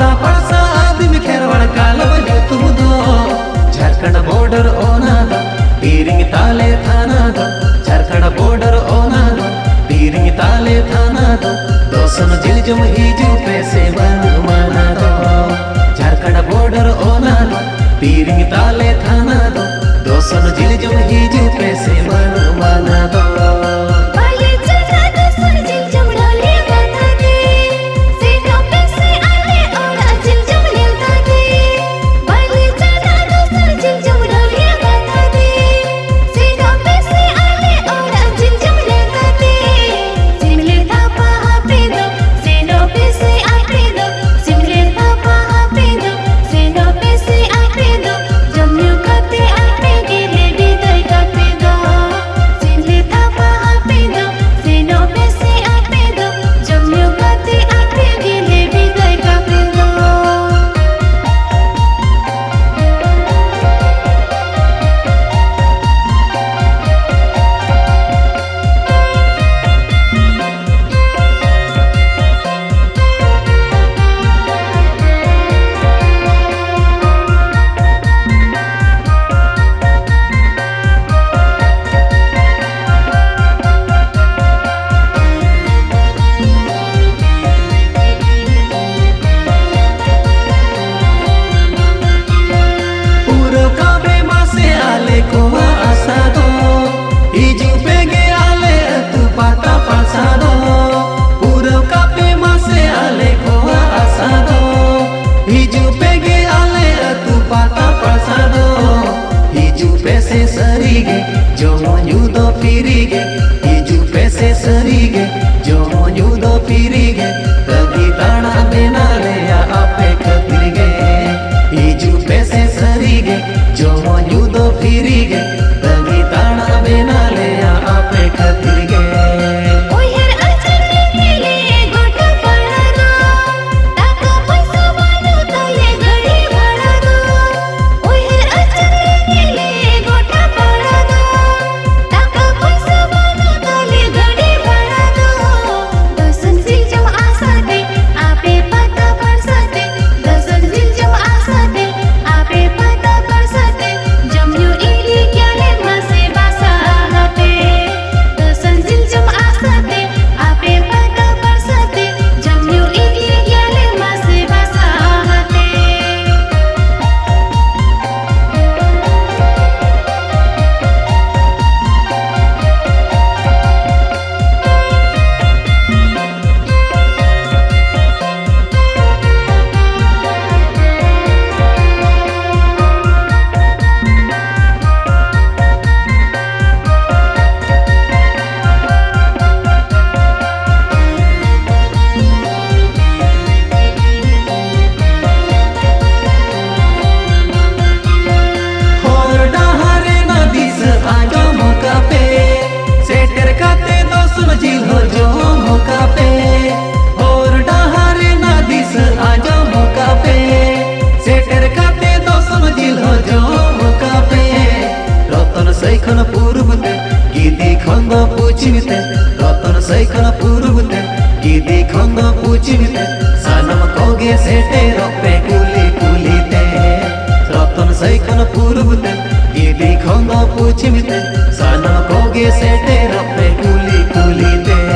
पाता पड़सा आदमी खेरवाड़ कालब तुम दो झारखंड बॉर्डर ओना दो पीरिंग ताले थाना दो झारखंड बॉर्डर ओना दो पीरिंग ताले थाना दो दोसन जिल जुम हिजू पैसे बन माना दो झारखंड बॉर्डर ओना दो पीरिंग ताले थाना दो दोसन जिल जुम हिजू पैसे बन माना दो पैसे सरीगे जो मोयूदो फिरीगे हिजू पैसे सरीगे जो मोयूदो फिरीगे तभी ताना बेना ले या आपे खतरीगे हिजू पैसे सरीगे जो मोयूदो फिरीगे तभी ताना बेना ले या आपे खतरीगे सैखन पूर्वते गिदी खंद पूछिते रतन सैखन पूर्वते गिदी खंद पूछिते सनम कोगे सेटे रोपे कुली कुलीते रतन सैखन पूर्वते गिदी खंद पूछिते सनम कोगे सेटे रोपे कुली कुलीते।